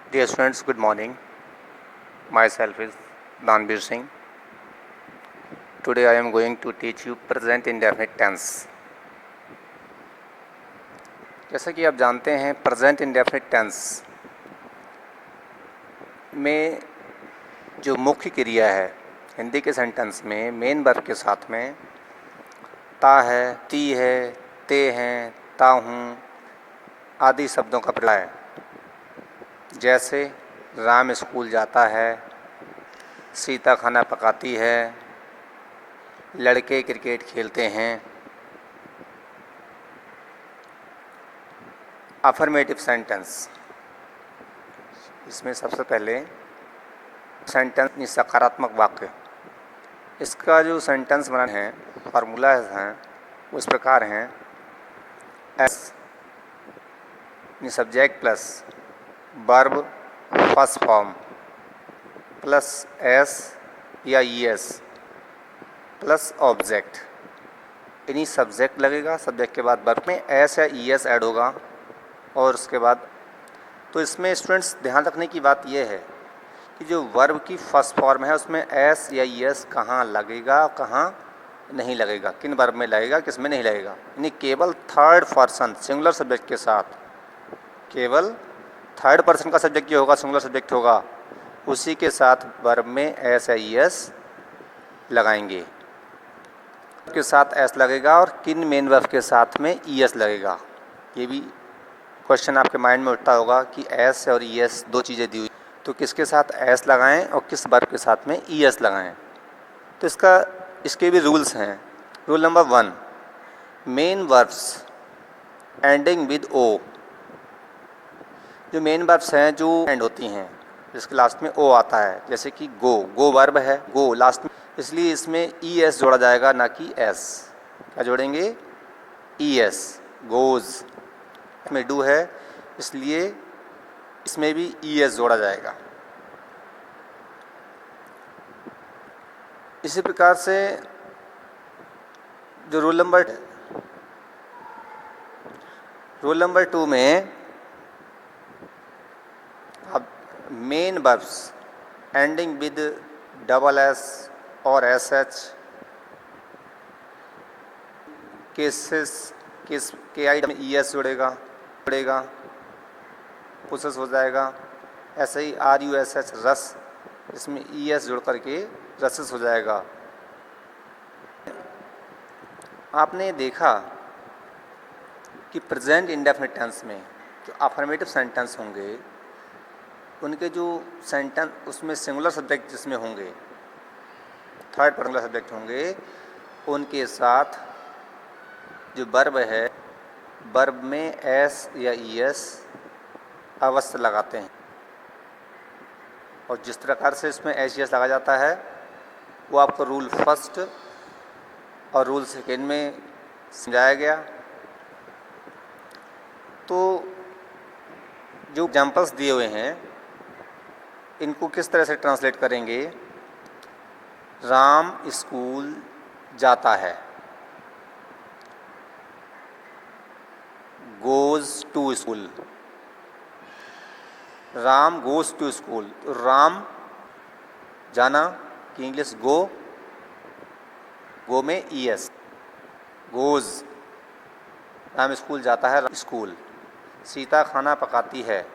Dear students, good morning. Myself is Danbir Singh. Today I am going to teach you present indefinite tense. जैसा कि आप जानते हैं present indefinite tense में जो मुख्य क्रिया है हिंदी के सेंटेंस में मेन वर्ब के साथ में ता है, ती है, ते हैं, ता हूँ आदि शब्दों का प्रयोग है। जैसे राम स्कूल जाता है, सीता खाना पकाती है, लड़के क्रिकेट खेलते हैं। अफर्मेटिव सेंटेंस, इसमें सबसे पहले सेंटेंस सकारात्मक वाक्य। इसका जो सेंटेंस बना है फार्मूला हैं वो इस प्रकार हैं। S subject plus verb first form plus S या ईएस प्लस ऑब्जेक्ट, यानी सब्जेक्ट लगेगा, सब्जेक्ट के बाद वर्ब में एस या ईएस ऐड होगा और उसके बाद तो इसमें स्टूडेंट्स ध्यान रखने की बात यह है कि जो वर्ब की फर्स्ट फॉर्म है उसमें एस या ईएस कहाँ लगेगा, कहाँ नहीं लगेगा, किन वर्ब में लगेगा, किस में नहीं लगेगा। यानी केवल थर्ड पर्सन सिंगुलर सब्जेक्ट के साथ, केवल थर्ड पर्सन का सब्जेक्ट जो होगा सिंगुलर सब्जेक्ट होगा उसी के साथ वर्ब में एस या ईएस लगाएंगे। के साथ एस लगेगा और किन मेन वर्ब के साथ में ईएस लगेगा। ये भी क्वेश्चन आपके माइंड में उठता होगा कि एस और ईएस दो चीज़ें दी हुई तो किसके साथ एस लगाएं और किस वर्ब के साथ में ईएस लगाएं। तो इसके भी रूल्स हैं। Rule number 1, main verbs ending with O. जो मेन वर्ब्स हैं जो एंड होती हैं जिसके लास्ट में ओ आता है, जैसे कि गो वर्ब है, गो लास्ट में, इसलिए इसमें ई एस जोड़ा जाएगा ना कि एस। क्या जोड़ेंगे? ई एस। गोज में डू है इसलिए इसमें भी ई एस जोड़ा जाएगा। इसी प्रकार से जो रूल नंबर 2 में अब main verbs ending with double S और एस एच केसेस के आई में ई एस जोड़ेगा, प्रोसेस हो जाएगा। ऐसे ही आर यू एस एच रस, इसमें ई एस जोड़ करके रसेस हो जाएगा। आपने देखा कि प्रेजेंट इंडेफिनिट टेंस में जो अफर्मेटिव सेंटेंस होंगे उनके जो सेंटेंस उसमें सिंगुलर सब्जेक्ट जिसमें होंगे, थर्ड पर्सन सब्जेक्ट होंगे, उनके साथ जो वर्ब है वर्ब में एस या ई एस अवश्य लगाते हैं। और जिस प्रकार से इसमें एस ई एस लगा जाता है वो आपको रूल फर्स्ट और रूल सेकेंड में समझाया गया। तो जो एग्जाम्पल्स दिए हुए हैं इनको किस तरह से ट्रांसलेट करेंगे? राम स्कूल जाता है, goes to school. Ram goes to school, तो राम जाना की इंग्लिश गो में E S, goes. Ram school जाता है, स्कूल। सीता खाना पकाती है,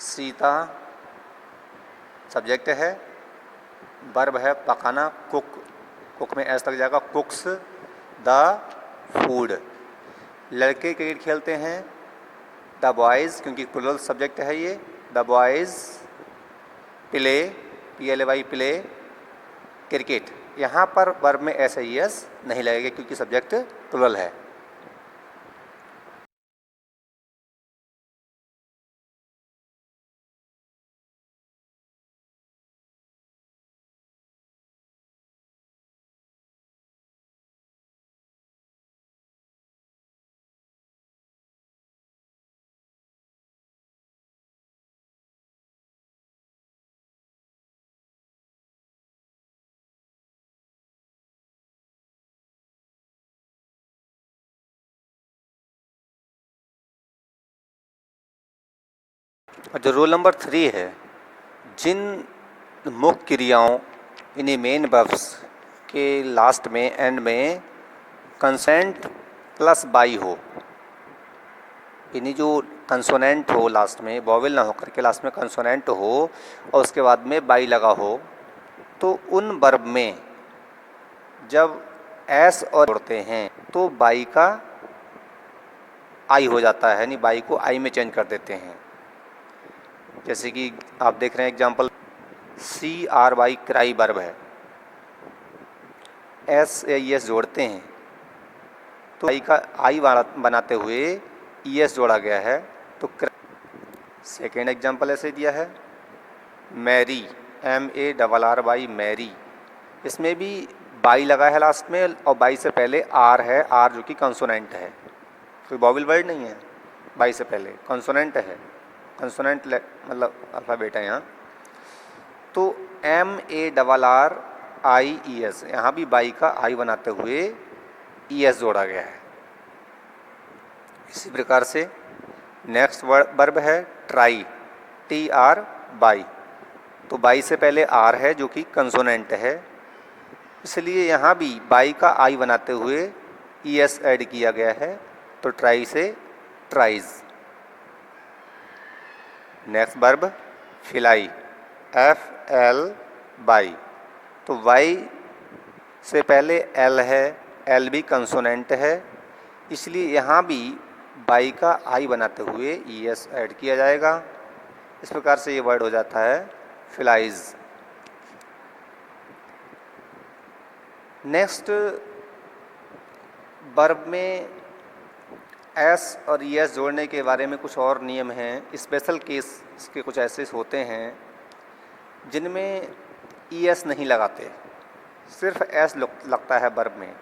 सीता सब्जेक्ट है, वर्ब है पकाना, कुक में एस लग जाएगा, कुक्स द फूड। लड़के क्रिकेट खेलते हैं, द बॉयज़, क्योंकि प्लूरल सब्जेक्ट है ये, the boys play, PLAY play cricket. यहाँ पर वर्ब में एस ई एस नहीं लगेगा क्योंकि सब्जेक्ट प्लूरल है। और जो रूल नंबर 3 है, जिन मुख्य क्रियाओं यानी मेन वर्ब्स के लास्ट में एंड में कंसोनेंट प्लस बाई हो, यानी जो कंसोनेंट हो लास्ट में, वॉवेल ना होकर के लास्ट में कंसोनेंट हो और उसके बाद में बाई लगा हो, तो उन वर्ब में जब एस और जोड़ते हैं तो बाई का आई हो जाता है, यानी बाई को आई में चेंज कर देते हैं। जैसे कि आप देख रहे हैं एग्जांपल, CRY क्राई वर्ब है, एस या ES जोड़ते हैं तो बाई का आई बनाते हुए ES जोड़ा गया है, तो सेकेंड एग्जांपल ऐसे दिया है, मैरी MARRY मैरी, इसमें भी बाई लगा है लास्ट में और बाई से पहले आर है, आर जो कि कंसोनेंट है, कोई वॉवेल वर्ड नहीं है, बाई से पहले कंसोनेंट है, कंसोनेंट मतलब अल्फ़ाबेट है यहाँ। तो MARRIES, यहाँ भी बाई का आई बनाते हुए ES जोड़ा गया है। इसी प्रकार से नेक्स्ट वर्ब है ट्राई, TR बाई, तो बाई से पहले आर है जो कि कंसोनेंट है, इसलिए यहाँ भी बाई का आई बनाते हुए ES ऐड किया गया है, तो ट्राई से tries. Next verb fly, FL बाई, तो वाई से पहले L है, L भी कंसोनेंट है, इसलिए यहाँ भी बाई का आई बनाते हुए ES ऐड किया जाएगा। इस प्रकार से ये वर्ड हो जाता है फिलाइज। नेक्स्ट वर्ब में एस और ES जोड़ने के बारे में कुछ और नियम हैं। स्पेशल केस के कुछ ऐसे होते हैं जिनमें ES नहीं लगाते, सिर्फ एस लगता है वर्ब में।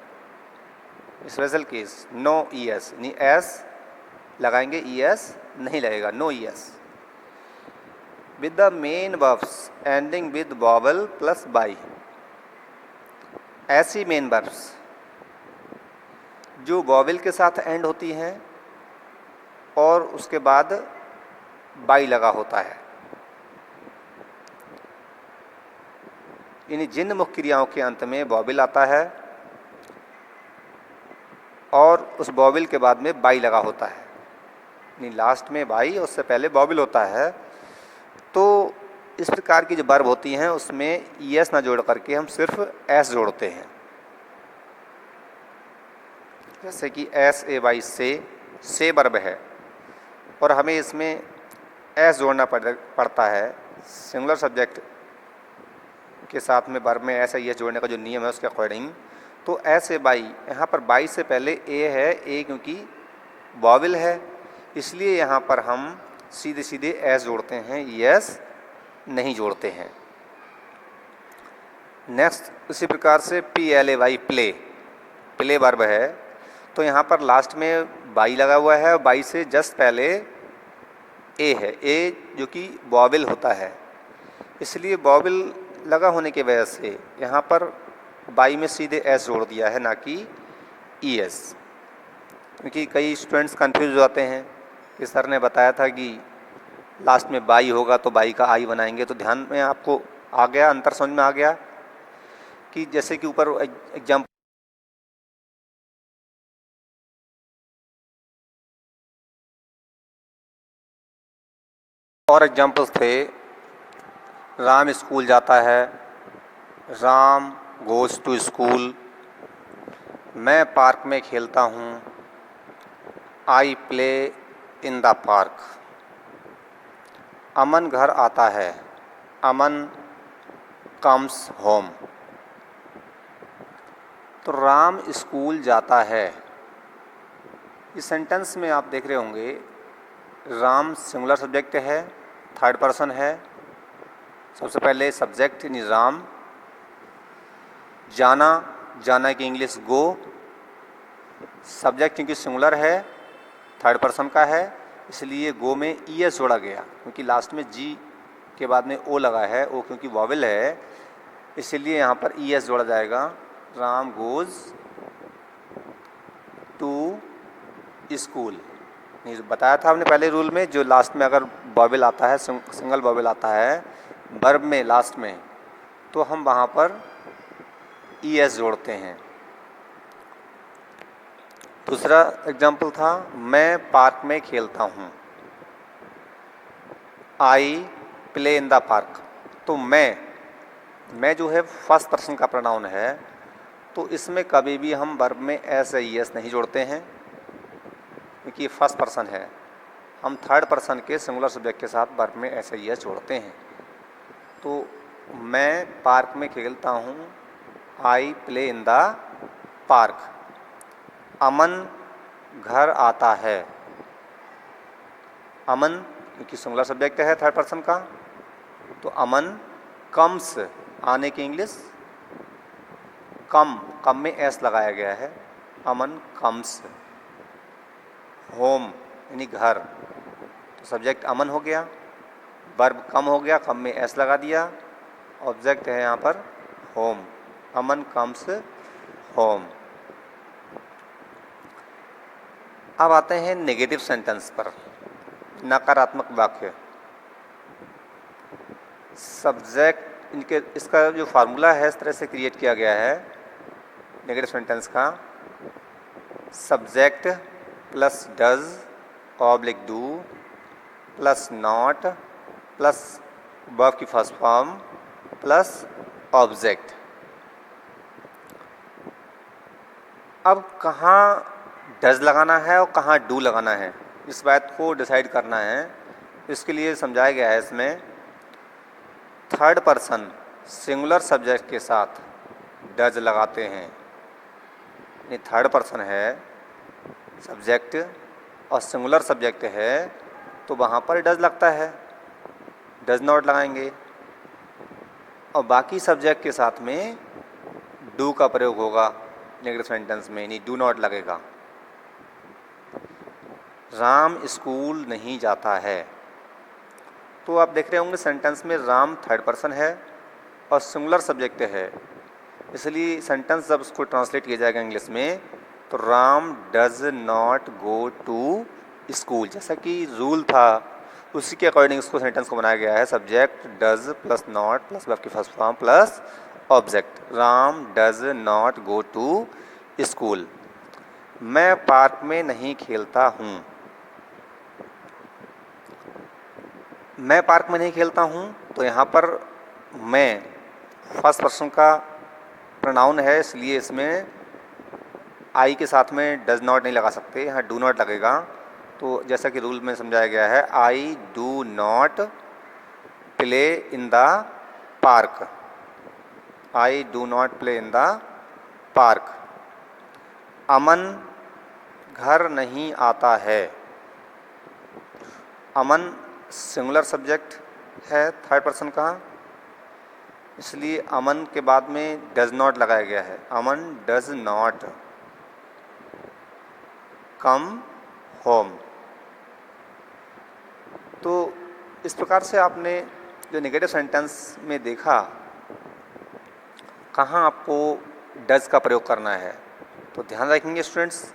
स्पेशल केस नो ES, यानी एस लगाएंगे ES नहीं लगेगा, no ES। With the main verbs ending with vowel plus by, ऐसी मेन वर्ब्स जो वॉवेल के साथ एंड होती हैं और उसके बाद बाई लगा होता है, यानी जिन मुख्य क्रियाओं के अंत में वॉवेल आता है और उस वॉवेल के बाद में बाई लगा होता है, यानी लास्ट में बाई और उससे पहले वॉवेल होता है, तो इस प्रकार की जो वर्ब होती हैं उसमें ES ना जोड़ करके हम सिर्फ S जोड़ते हैं। जैसे कि SAY से वर्ब है और हमें इसमें S जोड़ना पड़ता है, सिंगुलर सब्जेक्ट के साथ में वर्ब में S या ES जोड़ने का जो नियम है उसके अकॉर्डिंग, तो SAY यहाँ पर बाई से पहले A है, A क्योंकि वॉवेल है, इसलिए यहाँ पर हम सीधे सीधे S जोड़ते हैं, ES नहीं जोड़ते हैं। नेक्स्ट इसी प्रकार से PLAY प्ले वर्ब है, तो यहाँ पर लास्ट में बाई लगा हुआ है और बाई से जस्ट पहले ए है, ए जो कि वॉवेल होता है, इसलिए वॉवेल लगा होने की वजह से यहाँ पर बाई में सीधे एस जोड़ दिया है, ना कि ES। क्योंकि कई स्टूडेंट्स कंफ्यूज हो जाते हैं कि सर ने बताया था कि लास्ट में बाई होगा तो बाई का आई बनाएंगे, तो ध्यान में आपको आ गया, अंतर समझ में आ गया कि जैसे कि ऊपर एग्जाम्पल और एग्जाम्पल्स थे, राम स्कूल जाता है, राम गोज़ टू स्कूल, मैं पार्क में खेलता हूँ, I play in the park, Aman घर आता है, अमन कम्स होम। तो राम स्कूल जाता है, इस सेंटेंस में आप देख रहे होंगे राम सिंगुलर सब्जेक्ट है, थर्ड पर्सन है, सबसे पहले सब्जेक्ट यानी राम, जाना, जाना की इंग्लिश गो, सब्जेक्ट क्योंकि सिंगुलर है, थर्ड पर्सन का है, इसलिए गो में ES जोड़ा गया, क्योंकि लास्ट में G के बाद में O लगा है, O क्योंकि वॉवेल है, इसलिए यहाँ पर ES जोड़ा जाएगा। राम गोज़ टू स्कूल, नहीं, बताया था हमने पहले रूल में, जो लास्ट में अगर बॉबल आता है, सिंगल बॉबल आता है वर्ब में लास्ट में, तो हम वहाँ पर ES जोड़ते हैं। दूसरा एग्जाम्पल था, मैं पार्क में खेलता हूँ, I play in the park. तो मैं जो है फर्स्ट पर्सन का प्रोनाउन है, तो इसमें कभी भी हम वर्ब में एस या ES नहीं जोड़ते हैं, क्योंकि फर्स्ट पर्सन है। हम थर्ड पर्सन के सिंगुलर सब्जेक्ट के साथ वर्ब में एस या ES जोड़ते हैं। तो मैं पार्क में खेलता हूँ, I play in the park. Aman घर आता है, अमन क्योंकि सिंगुलर सब्जेक्ट है थर्ड पर्सन का, तो अमन कम्स, आने की इंग्लिश कम में एस लगाया गया है, अमन कम्स होम यानी घर। तो सब्जेक्ट अमन हो गया, वर्ब कम हो गया, कम में एस लगा दिया, ऑब्जेक्ट है यहाँ पर होम, अमन कम्स होम। अब आते हैं नेगेटिव सेंटेंस पर, नकारात्मक वाक्य। सब्जेक्ट इनके, इसका जो फार्मूला है इस तरह से क्रिएट किया गया है नेगेटिव सेंटेंस का, subject plus does oblique do plus not plus verb की फर्स्ट फॉर्म प्लस ऑब्जेक्ट। अब कहाँ डज लगाना है और कहाँ डू लगाना है, इस बात को डिसाइड करना है। इसके लिए समझाया गया है इसमें, थर्ड पर्सन सिंगुलर सब्जेक्ट के साथ डज लगाते हैं, यानी थर्ड पर्सन है सब्जेक्ट और सिंगुलर सब्जेक्ट है, तो वहाँ पर डज लगता है, डज नॉट लगाएंगे। और बाकी सब्जेक्ट के साथ में डू का प्रयोग होगा नेगेटिव सेंटेंस में, यानी डू नॉट लगेगा। राम स्कूल नहीं जाता है, तो आप देख रहे होंगे सेंटेंस में राम थर्ड पर्सन है और सिंगुलर सब्जेक्ट है, इसलिए सेंटेंस जब उसको ट्रांसलेट किया जाएगा इंग्लिश में, तो Ram does not go to school, जैसा कि रूल था उसी के अकॉर्डिंग उसको सेंटेंस को बनाया गया है। Subject does plus not plus verb की first form plus object, Ram does not go to school. मैं पार्क में नहीं खेलता हूँ, मैं पार्क में नहीं खेलता हूँ, तो यहाँ पर मैं फर्स्ट पर्सन का प्रोनाउन है, इसलिए इसमें आई के साथ में डज नॉट नहीं लगा सकते, यहाँ डू नॉट लगेगा। तो जैसा कि रूल में समझाया गया है, I do not play in the park, I do not play in the park. Aman घर नहीं आता है, अमन सिंगुलर सब्जेक्ट है थर्ड पर्सन का, इसलिए अमन के बाद में डज नॉट लगाया गया है, अमन डज नॉट कम होम। तो इस प्रकार से आपने जो नेगेटिव सेंटेंस में देखा कहाँ आपको डज का प्रयोग करना है, तो ध्यान रखेंगे स्टूडेंट्स,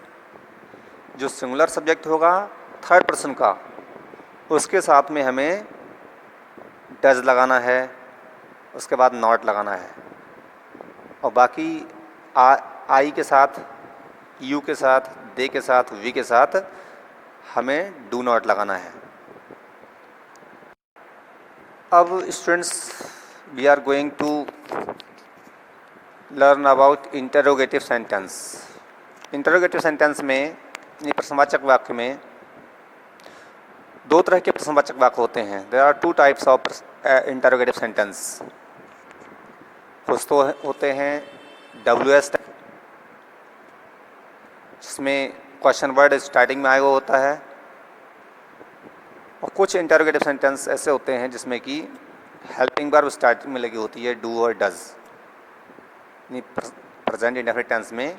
जो सिंगुलर सब्जेक्ट होगा थर्ड पर्सन का, उसके साथ में हमें डज लगाना है, उसके बाद नॉट लगाना है, और बाकी आई के साथ, यू के साथ, दे के साथ, वी के साथ हमें डू नॉट लगाना है। अब students, we are going to learn about interrogative sentence. Interrogative sentence में, प्रश्नवाचक वाक्य में दो तरह के प्रश्नवाचक वाक्य होते हैं। There are two types of interrogative sentence. कुछ तो होते हैं WS टाइप, जिसमें क्वेश्चन वर्ड स्टार्टिंग में आया हुआ होता है, और कुछ इंटरोगेटिव सेंटेंस ऐसे होते हैं जिसमें कि हेल्पिंग वर्ब स्टार्टिंग में लगी होती है, डू और डज। प्रेजेंट इंडेफिनिट टेंस में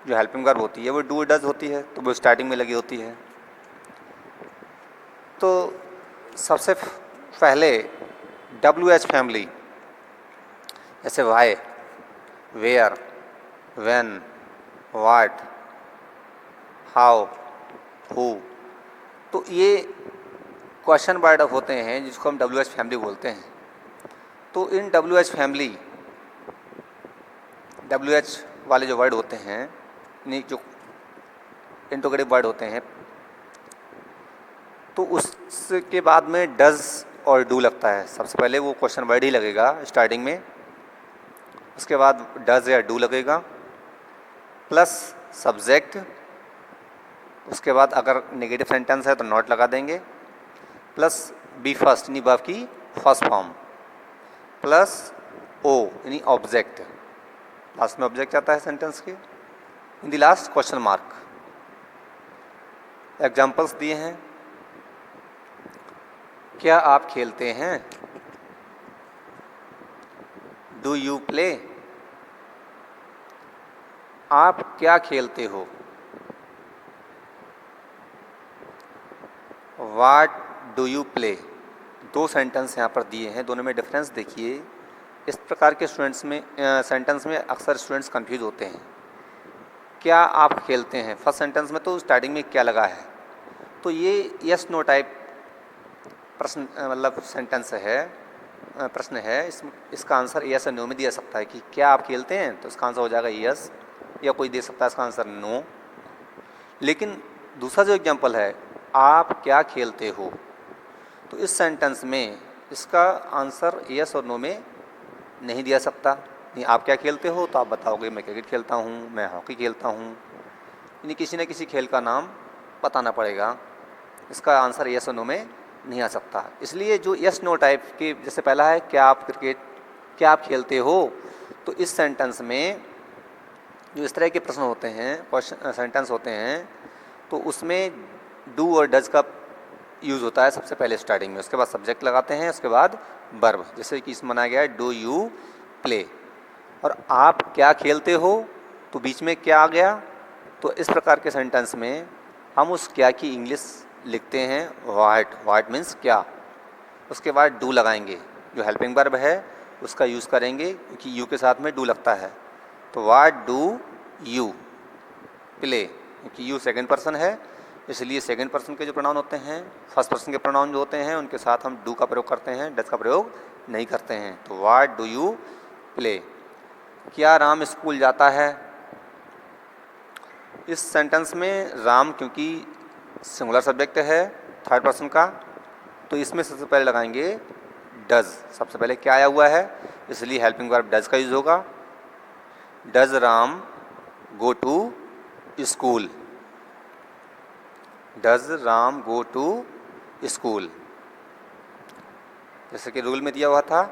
जो हेल्पिंग वर्ब होती है वो डू और डज होती है, तो वो स्टार्टिंग में लगी होती है। तो सबसे पहले WH फैमिली, जैसे why, where, when, what, how, who, तो ये क्वेश्चन वर्ड होते हैं जिसको हम WH फैमिली बोलते हैं। तो इन WH फैमिली, WH वाले जो वर्ड होते हैं, यानी जो इंट्रोगेटिव वर्ड होते हैं, तो उसके बाद में डज और डू लगता है। सबसे पहले वो क्वेश्चन वर्ड ही लगेगा स्टार्टिंग में, उसके बाद डज या डू लगेगा प्लस सब्जेक्ट, उसके बाद अगर नेगेटिव सेंटेंस है तो नॉट लगा देंगे, प्लस बी फर्स्ट यानी वर्ब की फर्स्ट फॉर्म, प्लस ओ यानी ऑब्जेक्ट, लास्ट में ऑब्जेक्ट आता है सेंटेंस के, in the last question mark. Examples दिए हैं। क्या आप खेलते हैं? Do you play? आप क्या खेलते हो? What do you play? दो सेंटेंस यहाँ पर दिए हैं, दोनों में डिफरेंस देखिए। इस प्रकार के स्टूडेंट्स में सेंटेंस में अक्सर स्टूडेंट्स कंफ्यूज होते हैं। क्या आप खेलते हैं, फर्स्ट सेंटेंस में तो स्टार्टिंग में क्या लगा है, तो ये यस नो टाइप प्रश्न मतलब सेंटेंस है, प्रश्न है। इसका आंसर यस और नो में दिया सकता है कि क्या आप खेलते हैं, तो इसका आंसर हो जाएगा यस, या कोई दे सकता है इसका आंसर नो। लेकिन दूसरा जो एग्जांपल है, आप क्या खेलते हो, तो इस सेंटेंस में इसका आंसर यस और नो में नहीं दिया सकता। नहीं, आप क्या खेलते हो तो आप बताओगे मैं क्रिकेट खेलता हूँ, मैं हॉकी खेलता हूँ, यानी किसी न किसी खेल का नाम बताना पड़ेगा। इसका आंसर यस और नो में नहीं आ सकता। इसलिए जो यस नो टाइप के, जैसे पहला है क्या आप खेलते हो, तो इस सेंटेंस में जो इस तरह के प्रश्न होते हैं, क्वेश्चन सेंटेंस होते हैं, तो उसमें डू और डज का यूज़ होता है सबसे पहले स्टार्टिंग में, उसके बाद सब्जेक्ट लगाते हैं, उसके बाद वर्ब, जैसे कि इसमें बनाया गया है डू यू प्ले। और आप क्या खेलते हो, तो बीच में क्या आ गया, तो इस प्रकार के सेंटेंस में हम उस क्या की इंग्लिश लिखते हैं वाट मीन्स क्या, उसके बाद डू लगाएंगे, जो हेल्पिंग वर्ब है उसका यूज़ करेंगे क्योंकि यू के साथ में डू लगता है। तो वाट डू यू प्ले, क्योंकि यू सेकंड पर्सन है, इसलिए सेकंड पर्सन के जो प्रोनाउन होते हैं, फर्स्ट पर्सन के प्रोनाउन जो होते हैं, उनके साथ हम डू का प्रयोग करते हैं, डज का प्रयोग नहीं करते हैं। तो वाट डू यू प्ले। क्या राम स्कूल जाता है? इस सेंटेंस में राम क्योंकि सिंगुलर सब्जेक्ट है थर्ड पर्सन का, तो इसमें सबसे पहले लगाएंगे डज। सबसे पहले क्या आया हुआ है, इसलिए हेल्पिंग वर्ब डज का यूज होगा। Does Ram go to school? Does Ram go to school, जैसे कि रूल में दिया हुआ था,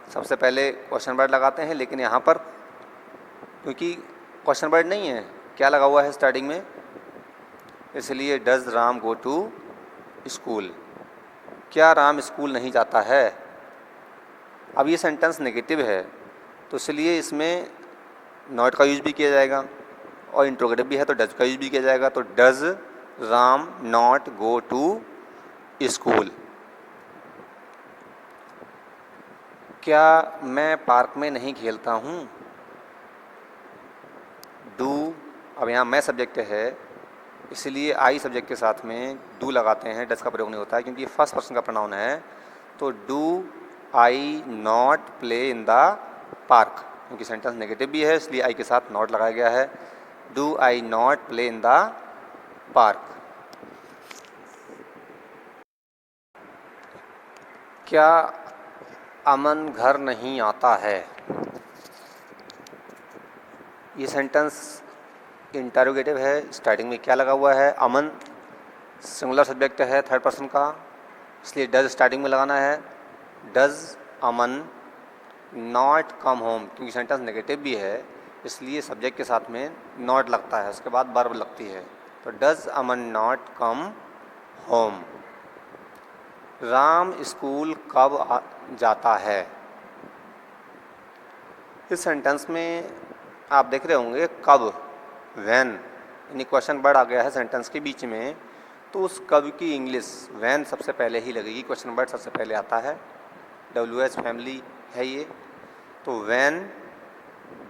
सबसे पहले क्वेश्चन वर्ड लगाते हैं, लेकिन यहाँ पर क्योंकि क्वेश्चन वर्ड नहीं है, क्या लगा हुआ है स्टार्टिंग में, इसलिए does Ram go to school. क्या राम स्कूल नहीं जाता है? अब ये सेंटेंस नेगेटिव है, तो इसलिए इसमें नॉट का यूज भी किया जाएगा, और इंट्रोगेटिव भी है तो डज का यूज भी किया जाएगा। तो does Ram not go to school. क्या मैं पार्क में नहीं खेलता हूँ? डू, अब यहाँ मैं सब्जेक्ट है, इसलिए आई सब्जेक्ट के साथ में डू लगाते हैं, डज का प्रयोग नहीं होता है क्योंकि फर्स्ट पर्सन का प्रोनाउन है। तो do I not play in the park, क्योंकि सेंटेंस नेगेटिव भी है इसलिए आई के साथ नॉट लगाया गया है। Do I not play in the park. क्या अमन घर नहीं आता है? ये सेंटेंस इंटरोगेटिव है, स्टार्टिंग में क्या लगा हुआ है, अमन सिंगुलर सब्जेक्ट है थर्ड पर्सन का, इसलिए डज स्टार्टिंग में लगाना है। Does Aman not come home, क्योंकि सेंटेंस नेगेटिव भी है इसलिए सब्जेक्ट के साथ में नॉट लगता है, उसके बाद वर्ब लगती है। तो does Aman not come home. Ram school कब जाता है? इस सेंटेंस में आप देख रहे होंगे कब, व्हेन, यानी क्वेश्चन वर्ड आ गया है सेंटेंस के बीच में, तो उस कब की इंग्लिश व्हेन सबसे पहले ही लगेगी, क्वेश्चन वर्ड सबसे पहले आता है, WH फैमिली है ये। तो व्हेन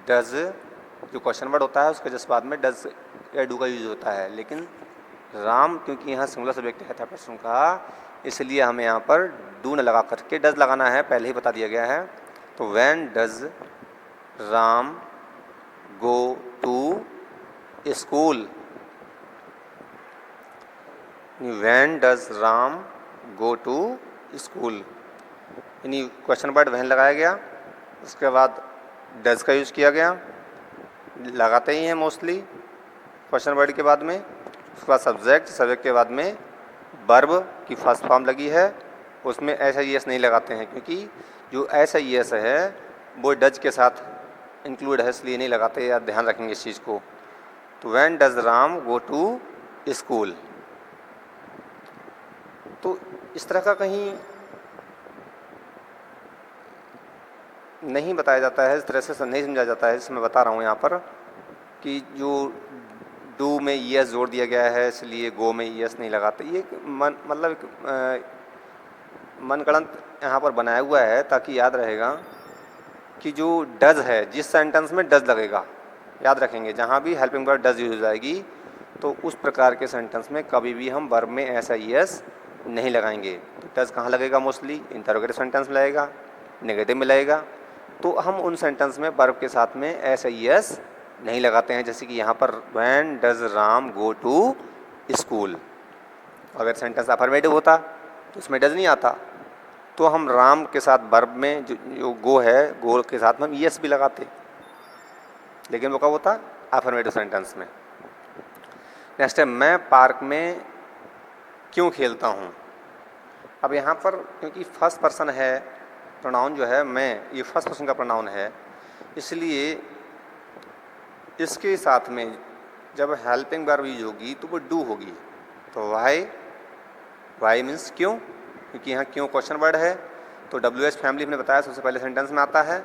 डज जो क्वेश्चन वर्ड होता है उसके जस्ट बाद में डज या डू का यूज होता है, लेकिन राम, क्योंकि यहाँ सिंगुलर सब्जेक्ट है थर्ड पर्सन का, इसलिए हमें यहाँ पर डू न लगा करके डज लगाना है, पहले ही बता दिया गया है। तो when does Ram go to school, when does Ram go to school, यानी क्वेश्चन वर्ड व्हेन लगाया गया, उसके बाद डज का यूज़ किया गया, लगाते ही हैं मोस्टली क्वेश्चन वर्ड के बाद में, उसके बाद सब्जेक्ट, सब्जेक्ट के बाद में वर्ब की फर्स्ट फॉर्म लगी है, उसमें ऐसा यस नहीं लगाते हैं क्योंकि जो ऐसा यस है वो डज के साथ इंक्लूड है, इसलिए नहीं लगाते, या ध्यान रखेंगे इस चीज़ को। तो when does Ram go to school, तो इस तरह का कहीं नहीं बताया जाता है, इस तरह से नहीं समझा जाता है, जिसमें बता रहा हूँ यहाँ पर कि जो डू में यस जोड़ दिया गया है इसलिए गो में यस नहीं लगाते। ये मतलब एक मनगढ़ंत यहाँ पर बनाया हुआ है ताकि याद रहेगा कि जो डज है, जिस सेंटेंस में डज लगेगा, याद रखेंगे जहाँ भी हेल्पिंग वर्ब डज यूज हो जाएगी तो उस प्रकार के सेंटेंस में कभी भी हम वर्ब में ऐसा यस नहीं लगाएंगे। तो डज कहाँ लगेगा? मोस्टली इंटरोगेटिव सेंटेंस में लगेगा, नेगेटिव में लगेगा, तो हम उन सेंटेंस में वर्ब के साथ में ऐसा यस नहीं लगाते हैं। जैसे कि यहाँ पर when does Ram go to school, अगर सेंटेंस अफर्मेटिव होता तो उसमें डज नहीं आता, तो हम राम के साथ वर्ब में जो गो है, गो के साथ में हम यस भी लगाते, लेकिन वो कब होता? अफर्मेटिव सेंटेंस में। नेक्स्ट है मैं पार्क में क्यों खेलता हूँ। अब यहाँ पर क्योंकि फर्स्ट पर्सन है, प्रोनाउन जो है मैं, ये फर्स्ट पर्सन का प्रोनाउन है, इसलिए इसके साथ में जब हेल्पिंग वर्ब यूज होगी तो वो डू होगी। तो वाई मीन्स क्यों, क्योंकि यहाँ क्यों क्वेश्चन वर्ड है, तो WH फैमिली हमने बताया सबसे पहले सेंटेंस में आता है,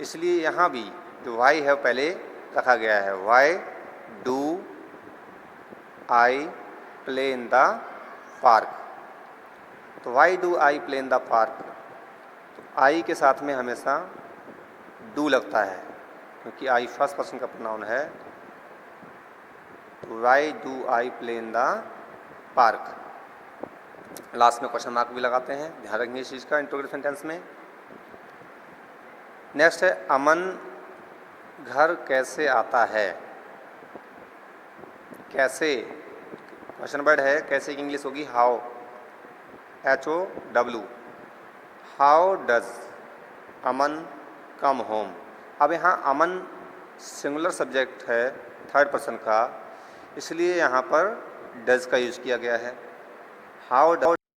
इसलिए यहाँ भी जो वाई है पहले रखा गया है। Why do I play in the park, तो why do I play in the park, तो आई के साथ में हमेशा डू लगता है क्योंकि आई फर्स्ट पर्सन का प्रोनाउन है। तो why do I play in the park, last में क्वेश्चन मार्क भी लगाते हैं, ध्यान रखेंगे इस चीज़ का इंट्रोगेटिव सेंटेंस में। नेक्स्ट है अमन घर कैसे आता है। कैसे क्वेश्चन वर्ड है, कैसे की इंग्लिश होगी how, HOW, how does Aman come home. अब यहाँ अमन सिंगुलर सब्जेक्ट है थर्ड पर्सन का, इसलिए यहाँ पर डज का यूज़ किया गया है। हाउ